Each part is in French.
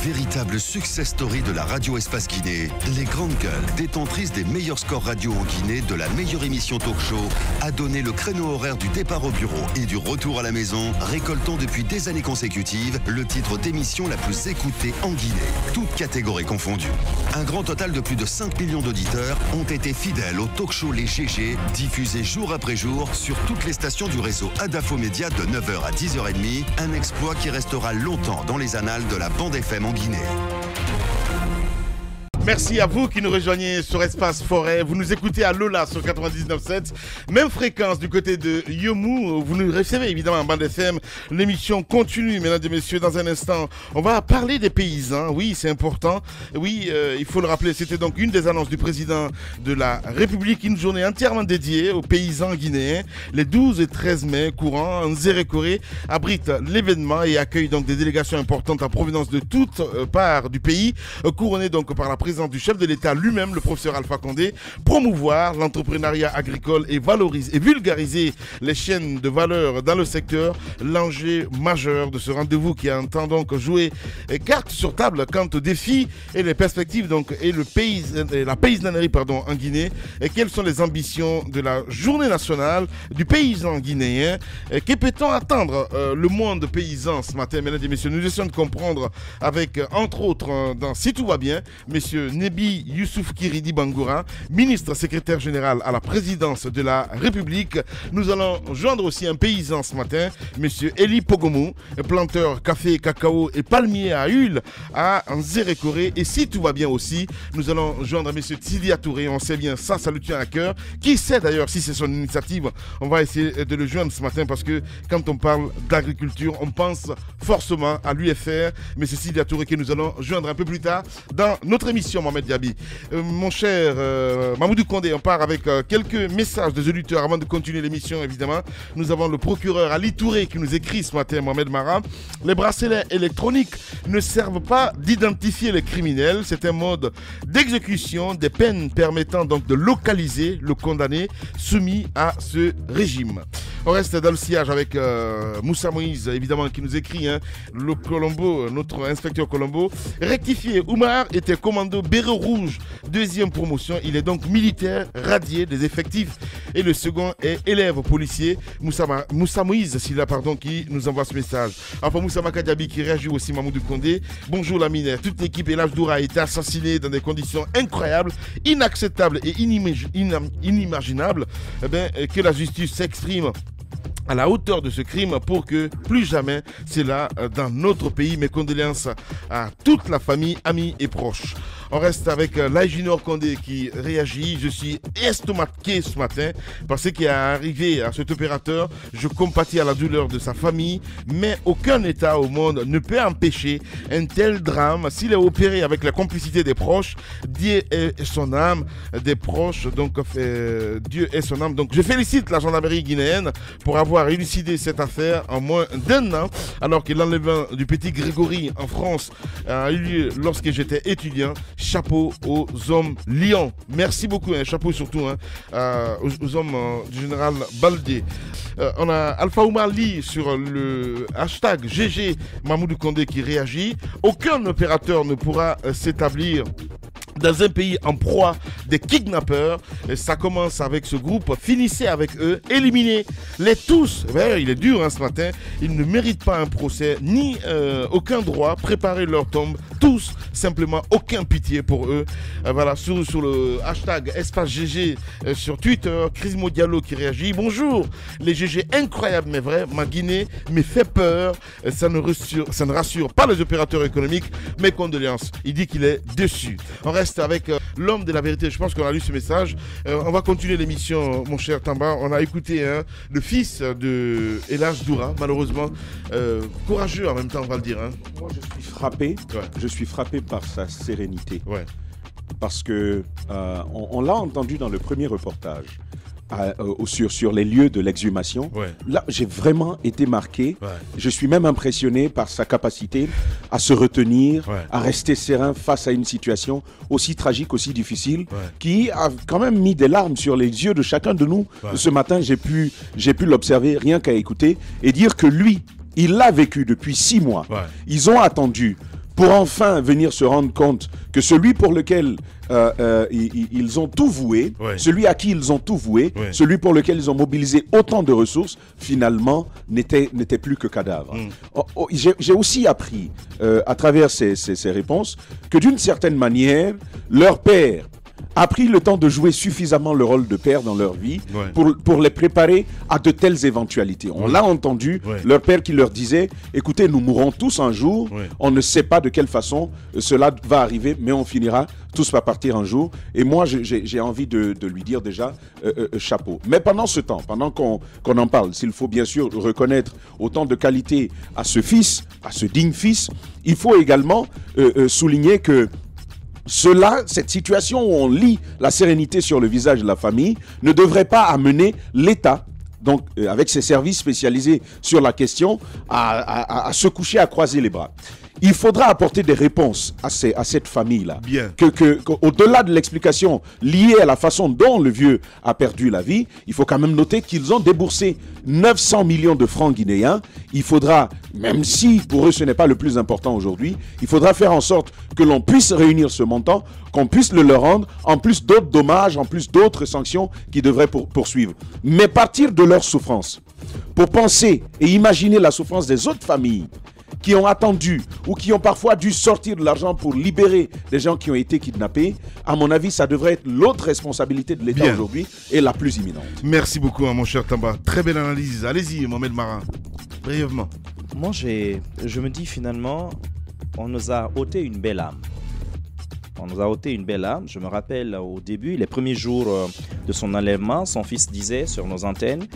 Véritable success story de la radio Espace Guinée, les grandes gueules, détentrices des meilleurs scores radio en Guinée, de la meilleure émission talk show, a donné le créneau horaire du départ au bureau et du retour à la maison, récoltant depuis des années consécutives le titre d'émission la plus écoutée en Guinée, toutes catégories confondues. Un grand total de plus de 5 millions d'auditeurs ont été fidèles au talk show Les GG, diffusé jour après jour sur toutes les stations du réseau Adafo Média de 9h à 10h30, un exploit qui restera longtemps dans les annales de la bande FM en Guinée. Merci à vous qui nous rejoignez sur Espace Forêt. Vous nous écoutez à Lola sur 99.7. Même fréquence du côté de Yomou. Vous nous recevez évidemment en bande FM. L'émission continue, mesdames et messieurs. Dans un instant, on va parler des paysans. Oui, c'est important. Oui, il faut le rappeler. C'était donc une des annonces du président de la République. Une journée entièrement dédiée aux paysans guinéens. Les 12 et 13 mai courants, Nzérékoré abrite l'événement et accueille donc des délégations importantes en provenance de toutes parts du pays, couronnées donc par la présidence du chef de l'État lui-même, le professeur Alpha Condé, promouvoir l'entrepreneuriat agricole et valoriser et vulgariser les chaînes de valeur dans le secteur, l'enjeu majeur de ce rendez-vous qui entend donc jouer carte sur table quant aux défis et les perspectives donc et la paysannerie en Guinée et quelles sont les ambitions de la journée nationale du paysan guinéen. Que peut-on attendre le monde paysan ce matin, mesdames et messieurs? Nous essayons de comprendre avec entre autres dans Si tout va bien, messieurs Nebi Youssouf Kiridi Bangoura, ministre secrétaire général à la présidence de la République. Nous allons joindre aussi un paysan ce matin, monsieur Eli Pogomou, planteur café, cacao et palmier à huile à Nzérékoré. Et si tout va bien aussi, nous allons joindre monsieur Tidia Touré. On sait bien, ça lui tient à cœur. Qui sait d'ailleurs si c'est son initiative? On va essayer de le joindre ce matin parce que quand on parle d'agriculture, on pense forcément à l'UFR. Monsieur Tidia Touré que nous allons joindre un peu plus tard dans notre émission. Mohamed Diaby. Mon cher Mamoudou Condé, on part avec quelques messages des auditeurs avant de continuer l'émission évidemment. Nous avons le procureur Ali Touré qui nous écrit ce matin, Mohamed Mara. Les bracelets électroniques ne servent pas d'identifier les criminels, c'est un mode d'exécution des peines permettant donc de localiser le condamné soumis à ce régime. On reste dans le sillage avec Moussa Moïse évidemment qui nous écrit le Colombo, notre inspecteur Colombo. Rectifié, Oumar était commando béret rouge, deuxième promotion. Il est donc militaire radié des effectifs et le second est élève policier. Moussa Moïse qui nous envoie ce message. Enfin Moussa Makadiabi qui réagit aussi, Mamoudou Condé. Bonjour la mine, toute l'équipe Elhadj Doura a été assassinée dans des conditions incroyables, inacceptables et inimaginables. Que la justice s'exprime à la hauteur de ce crime pour que plus jamais c'est là dans notre pays. Mes condoléances à toute la famille, amis et proches. On reste avec Laïjinor Condé qui réagit. Je suis estomaqué ce matin parce qu'il est arrivé à cet opérateur. Je compatis à la douleur de sa famille, mais aucun État au monde ne peut empêcher un tel drame s'il est opéré avec la complicité des proches. Dieu est son âme, des proches, donc Dieu est son âme. Donc je félicite la gendarmerie guinéenne pour avoir élucidé cette affaire en moins d'1 an, alors que l'enlèvement du petit Grégory en France a eu lieu lorsque j'étais étudiant. Chapeau aux hommes lions. Merci beaucoup, chapeau surtout aux hommes du général Baldé. On a Alpha Oumar Li sur le hashtag GG Mamoudou Condé qui réagit. Aucun opérateur ne pourra s'établir dans un pays en proie des kidnappeurs. Et ça commence avec ce groupe, finissez avec eux, éliminez-les tous. Il est dur ce matin, ils ne méritent pas un procès ni aucun droit, préparez leur tombe, tous, simplement aucun pitié pour eux. Voilà, sur le hashtag Espace GG sur Twitter, Crismo Diallo qui réagit. Bonjour, les GG incroyables mais vrai, ma Guinée me fait peur, ça ne rassure pas les opérateurs économiques, mes condoléances. Il dit qu'il est déçu. On reste avec l'homme de la vérité, je pense qu'on a lu ce message. On va continuer l'émission, mon cher Tamba. On a écouté le fils de Elhadj Doura, malheureusement courageux en même temps, on va le dire. Moi je suis frappé par sa sérénité. Parce que on l'a entendu dans le premier reportage sur les lieux de l'exhumation. Là, j'ai vraiment été marqué. Je suis même impressionné par sa capacité à se retenir, à rester serein face à une situation aussi tragique, aussi difficile, qui a quand même mis des larmes sur les yeux de chacun de nous. Ce matin, j'ai pu l'observer rien qu'à écouter et dire que lui, il l'a vécu depuis 6 mois. Ils ont attendu pour enfin venir se rendre compte que celui pour lequel ils ont tout voué, celui à qui ils ont tout voué, celui pour lequel ils ont mobilisé autant de ressources, finalement, n'était plus que cadavre. J'ai aussi appris, à travers ces réponses, que d'une certaine manière, leur père a pris le temps de jouer suffisamment le rôle de père dans leur vie pour les préparer à de telles éventualités. On l'a entendu, leur père qui leur disait « Écoutez, nous mourrons tous un jour, on ne sait pas de quelle façon cela va arriver, mais on finira tous par partir un jour. » Et moi, j'ai envie de lui dire déjà chapeau. Mais pendant ce temps, pendant qu'on en parle, s'il faut bien sûr reconnaître autant de qualités à ce fils, à ce digne fils, il faut également souligner que cette situation où on lit la sérénité sur le visage de la famille ne devrait pas amener l'État, donc avec ses services spécialisés sur la question, à se coucher, à croiser les bras. Il faudra apporter des réponses à cette famille-là. Au-delà de l'explication liée à la façon dont le vieux a perdu la vie, il faut quand même noter qu'ils ont déboursé 900 millions de francs guinéens. Il faudra, même si pour eux ce n'est pas le plus important aujourd'hui, il faudra faire en sorte que l'on puisse réunir ce montant, qu'on puisse le leur rendre, en plus d'autres dommages, en plus d'autres sanctions qui devraient poursuivre. Mais partir de leur souffrance pour penser et imaginer la souffrance des autres familles qui ont attendu ou qui ont parfois dû sortir de l'argent pour libérer des gens qui ont été kidnappés, à mon avis, ça devrait être l'autre responsabilité de l'État aujourd'hui et la plus imminente. Merci beaucoup, mon cher Tamba. Très belle analyse. Allez-y, Mohamed Mara, brièvement. Moi, je me dis finalement, on nous a ôté une belle âme. On nous a ôté une belle âme. Je me rappelle au début, les premiers jours de son enlèvement, son fils disait sur nos antennes,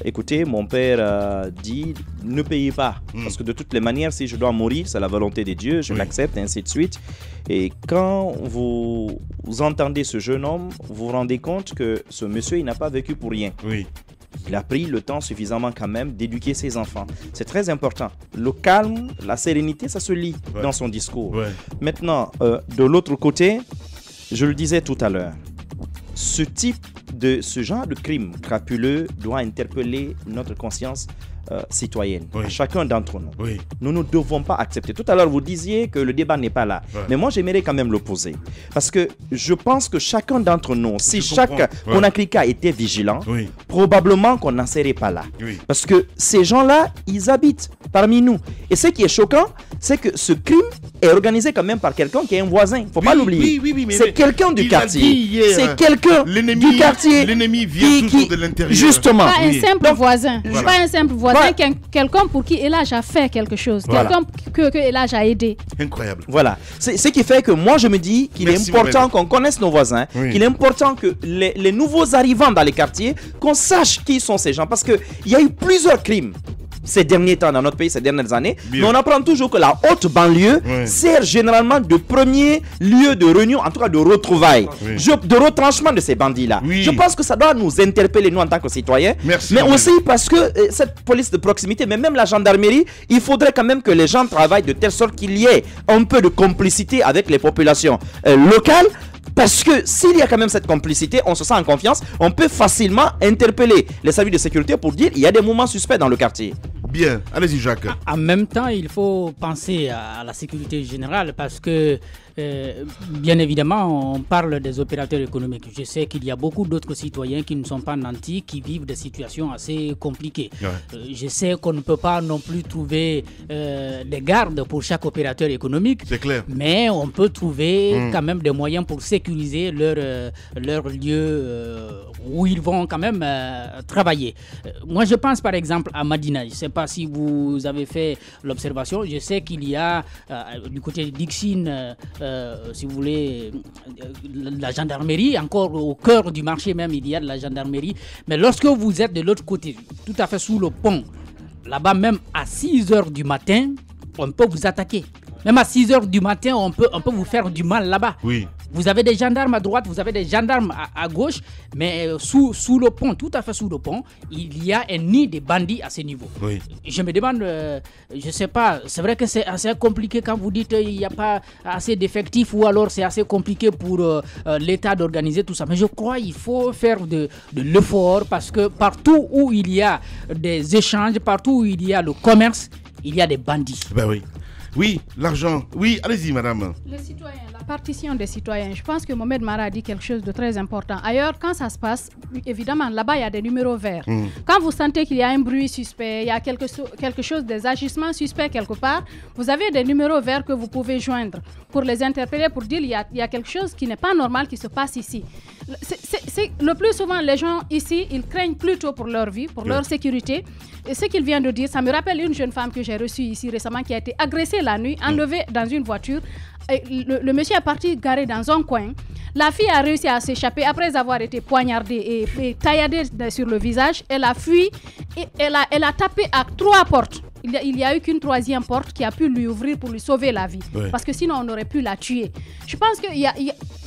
écoutez, mon père dit, ne payez pas. Parce que de toutes les manières, si je dois mourir, c'est la volonté de Dieu, je l'accepte, et ainsi de suite. Et quand vous entendez ce jeune homme, vous vous rendez compte que ce monsieur, il n'a pas vécu pour rien. Il a pris le temps suffisamment quand même d'éduquer ses enfants. C'est très important. Le calme, la sérénité, ça se lit dans son discours. Maintenant, de l'autre côté, je le disais tout à l'heure, ce genre de crime crapuleux doit interpeller notre conscience citoyenne, chacun d'entre nous. Nous ne devons pas accepter. Tout à l'heure, vous disiez que le débat n'est pas là. Mais moi, j'aimerais quand même le poser. Parce que je pense que chacun d'entre nous, si chaque Konakrika était vigilant, probablement qu'on n'en serait pas là. Parce que ces gens-là, ils habitent parmi nous. Et ce qui est choquant, c'est que ce crime est organisé quand même par quelqu'un qui est un voisin. Il ne faut pas l'oublier. C'est quelqu'un du quartier. C'est quelqu'un du quartier. L'ennemi vient toujours de l'intérieur. Justement. Pas un simple voisin. Pas un simple voisin. Quelqu'un pour qui Elhadj a fait quelque chose. Quelqu'un que Elhadj a aidé. Incroyable. Voilà. C'est ce qui fait que moi, je me dis qu'il est important qu'on connaisse nos voisins, qu'il est important que les nouveaux arrivants dans les quartiers, qu'on sache qui sont ces gens. Parce qu'il y a eu plusieurs crimes ces derniers temps dans notre pays, ces dernières années. Mais on apprend toujours que la haute banlieue sert généralement de premier lieu de réunion, en tout cas de retrouvailles, de retranchement de ces bandits-là. Je pense que ça doit nous interpeller, nous, en tant que citoyens. Mais aussi parce que cette police de proximité, mais même la gendarmerie, il faudrait quand même que les gens travaillent de telle sorte qu'il y ait un peu de complicité avec les populations locales. Parce que s'il y a quand même cette complicité, on se sent en confiance, on peut facilement interpeller les services de sécurité pour dire qu'il y a des mouvements suspects dans le quartier. Bien, allez-y Jacques. En même temps, il faut penser à la sécurité générale parce que, bien évidemment, on parle des opérateurs économiques. Je sais qu'il y a beaucoup d'autres citoyens qui ne sont pas nantis, qui vivent des situations assez compliquées. Je sais qu'on ne peut pas non plus trouver des gardes pour chaque opérateur économique. C'est clair. Mais on peut trouver quand même des moyens pour sécuriser leur lieu où ils vont quand même travailler. Moi, je pense par exemple à Madina. Je ne sais pas si vous avez fait l'observation. Je sais qu'il y a du côté de Dixine, si vous voulez, la gendarmerie, encore au cœur du marché même, il y a de la gendarmerie. Mais lorsque vous êtes de l'autre côté, tout à fait sous le pont, là-bas même à 6 h du matin, on peut vous attaquer. Même à 6 h du matin, on peut vous faire du mal là-bas. Vous avez des gendarmes à droite, vous avez des gendarmes à gauche, mais sous le pont, tout à fait sous le pont, il y a un nid de bandits à ce niveau. Je me demande, je ne sais pas, c'est vrai que c'est assez compliqué quand vous dites qu'il n'y a pas assez d'effectifs ou alors c'est assez compliqué pour l'État d'organiser tout ça. Mais je crois qu'il faut faire de l'effort parce que partout où il y a des échanges, partout où il y a le commerce, il y a des bandits. Ben oui. Oui, l'argent. Oui, allez-y, madame. Les citoyens, la partition des citoyens. Je pense que Mohamed Mara a dit quelque chose de très important. Ailleurs, quand ça se passe, évidemment, là-bas, il y a des numéros verts. Quand vous sentez qu'il y a un bruit suspect, il y a quelque chose, des agissements suspects quelque part, vous avez des numéros verts que vous pouvez joindre pour les interpeller, pour dire il y a quelque chose qui n'est pas normal qui se passe ici. Le plus souvent, les gens ici, ils craignent plutôt pour leur vie, pour leur sécurité. Et ce qu'il vient de dire, ça me rappelle une jeune femme que j'ai reçue ici récemment qui a été agressée la nuit, enlevée dans une voiture. Et le monsieur est parti garer dans un coin. La fille a réussi à s'échapper après avoir été poignardée et tailladée sur le visage. Elle a fui et elle a tapé à 3 portes. Il n'y a eu qu'une 3e porte qui a pu lui ouvrir pour lui sauver la vie. Ouais. Parce que sinon, on aurait pu la tuer. Je pense que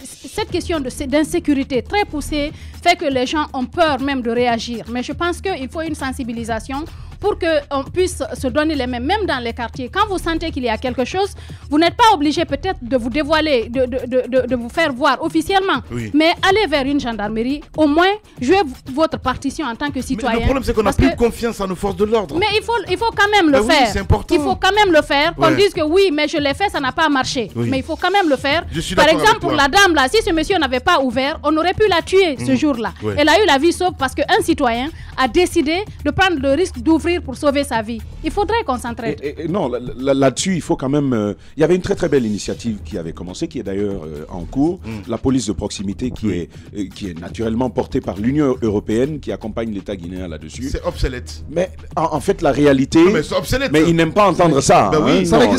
cette question d'insécurité très poussée fait que les gens ont peur même de réagir. Mais je pense qu'il faut une sensibilisation pour qu'on puisse se donner les mêmes, même dans les quartiers. Quand vous sentez qu'il y a quelque chose, vous n'êtes pas obligé peut-être de vous dévoiler, de vous faire voir officiellement. Oui. Mais allez vers une gendarmerie, au moins jouez votre partition en tant que citoyen. Mais le problème, c'est qu'on n'a plus confiance en nos forces de l'ordre. Mais il faut quand même le faire. Oui, c'est important. Il faut quand même le faire. Qu'on dise que oui, mais je l'ai fait, ça n'a pas marché. Oui. Mais il faut quand même le faire. Par exemple, pour la dame là, si ce monsieur n'avait pas ouvert, on aurait pu la tuer ce jour-là. Oui. Elle a eu la vie sauve parce qu'un citoyen a décidé de prendre le risque d'ouvrir pour sauver sa vie. Il faudrait qu'on s'entraide. Non, là-dessus, il faut quand même... il y avait une très très belle initiative qui avait commencé, qui est d'ailleurs en cours, la police de proximité qui est naturellement portée par l'Union européenne, qui accompagne l'État guinéen là-dessus. C'est obsolète. Mais en fait, la réalité... Non, mais c'est obsolète. Mais il n'aime pas entendre ça. Ben oui, non,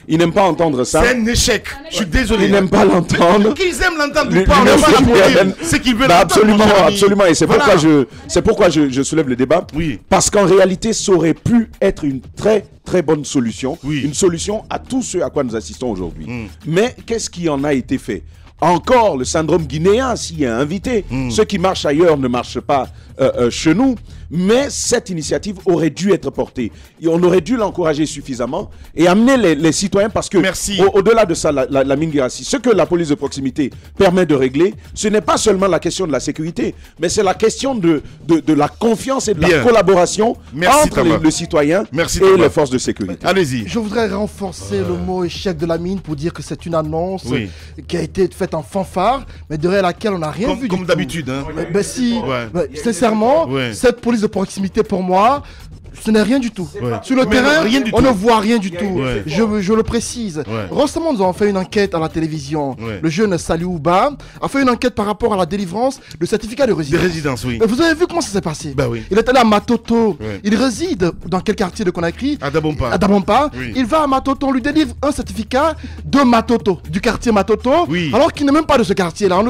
il n'aime pas entendre ça. C'est un échec. Je suis désolé. Il n'aime pas l'entendre. Qu'ils aiment l'entendre ou pas, on n'a pas à dire. C'est qu'ils veulent l'entendre. Absolument. Et c'est pourquoi je soulève le débat. Oui. Parce qu'en réalité, ça aurait pu être une très très bonne solution, une solution à tout ce à quoi nous assistons aujourd'hui. Mais qu'est-ce qui en a été fait? Encore le syndrome guinéen s'y est invité. Ce qui marche ailleurs ne marche pas chez nous. Mais cette initiative aurait dû être portée. Et on aurait dû l'encourager suffisamment et amener les citoyens parce que au-delà de ça, la mine Guirassi, ce que la police de proximité permet de régler, ce n'est pas seulement la question de la sécurité, mais c'est la question de la confiance et de la collaboration entre le citoyen et les forces de sécurité. Allez-y. Je voudrais renforcer le mot échec de la mine pour dire que c'est une annonce qui a été faite en fanfare, mais derrière laquelle on n'a rien vu. Comme d'habitude. Hein. Sincèrement, cette police de proximité pour moi, ce n'est rien du tout. Sur le terrain, on ne voit rien du tout. Je le précise. Récemment, nous avons fait une enquête à la télévision. Le jeune Saliou Ba a fait une enquête par rapport à la délivrance de certificat de résidence. Vous avez vu comment ça s'est passé? Il est allé à Matoto. Il réside dans quel quartier de Conakry? À Dabompa. À Dabompa. Il va à Matoto, on lui délivre un certificat de Matoto, du quartier Matoto, alors qu'il n'est même pas de ce quartier-là.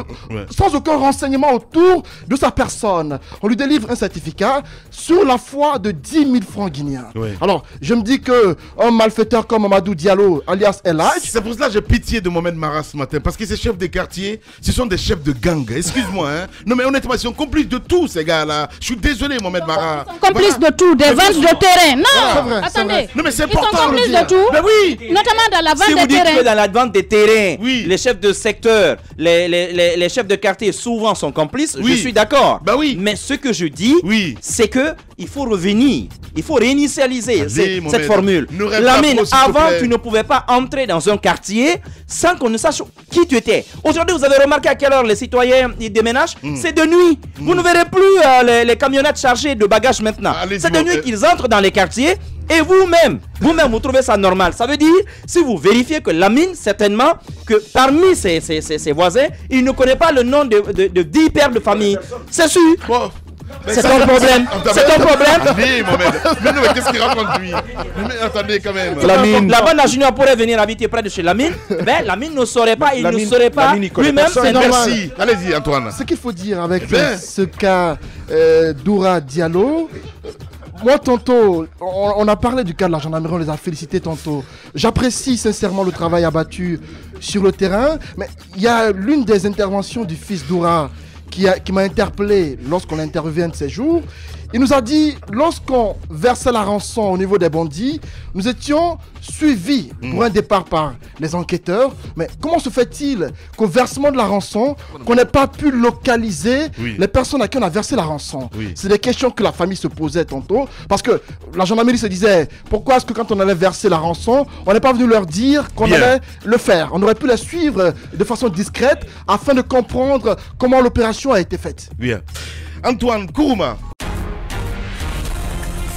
Sans aucun renseignement autour de sa personne. On lui délivre un certificat sur la foi de 10 000 francs guinéens. Alors, je me dis qu'un malfaiteur comme Mamadou Diallo, alias El Hadj... C'est pour cela que j'ai pitié de Mohamed Mara ce matin, parce que ces chefs de quartier, ce sont des chefs de gang. Excuse-moi, hein. Non mais honnêtement, ils sont complices de tout, ces gars-là. Je suis désolé, Mohamed Mara. Ils sont complices de tout, des ventes de terrain. Non, attendez. Non mais c'est important. Ils sont complices de tout. Mais oui. Notamment dans la vente des terrains. Si vous dites que dans la vente des terrains, les chefs de secteur, les chefs de quartier souvent sont complices, je suis d'accord. Mais ce que je dis, c'est que il faut revenir. Il faut réinitialiser cette formule. Lamine, avant, tu ne pouvais pas entrer dans un quartier sans qu'on ne sache qui tu étais. Aujourd'hui, vous avez remarqué à quelle heure les citoyens ils déménagent? C'est de nuit. Vous ne verrez plus les camionnettes chargées de bagages maintenant. C'est de nuit qu'ils entrent dans les quartiers. Et vous-même, vous trouvez ça normal. Ça veut dire, si vous vérifiez que Lamine, certainement, que parmi ses voisins, il ne connaît pas le nom de 10 pères de famille. C'est sûr. C'est ton problème. C'est ton problème. Allez, Mohamed. Mais non, mais qu'est-ce qu'il raconte lui? Mais attendez quand même. La bande à Junior pourrait venir habiter près de chez Lamine. Mais Lamine ne saurait pas, il ne saurait pas lui-même. C'est normal. Allez-y, Antoine. Ce qu'il faut dire avec ce cas Doura Diallo. Moi, tantôt, on a parlé du cas de la gendarmerie, on les a félicités tantôt. J'apprécie sincèrement le travail abattu sur le terrain, mais il y a l'une des interventions du fils Doura qui m'a interpellé lorsqu'on intervient de ces jours. Il nous a dit, lorsqu'on versait la rançon au niveau des bandits, nous étions suivis pour un départ par les enquêteurs. Mais comment se fait-il qu'au versement de la rançon, qu'on n'ait pas pu localiser les personnes à qui on a versé la rançon? C'est des questions que la famille se posait tantôt. Parce que la gendarmerie se disait, pourquoi est-ce que quand on allait verser la rançon, on n'est pas venu leur dire qu'on allait le faire? On aurait pu les suivre de façon discrète afin de comprendre comment l'opération a été faite. Bien. Antoine Kourouma.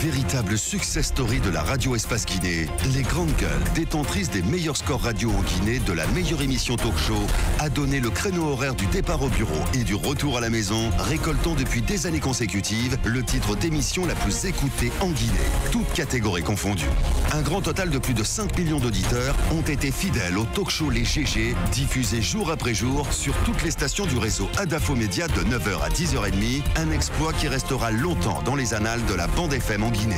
Véritable success story de la radio Espace Guinée, les Grandes Gueules, détentrices des meilleurs scores radio en Guinée de la meilleure émission talk show, a donné le créneau horaire du départ au bureau et du retour à la maison, récoltant depuis des années consécutives le titre d'émission la plus écoutée en Guinée, toutes catégories confondues. Un grand total de plus de 5 millions d'auditeurs ont été fidèles au talk show Les GG, diffusé jour après jour sur toutes les stations du réseau Adafo Média de 9h à 10h30, un exploit qui restera longtemps dans les annales de la bande FM en Guinée.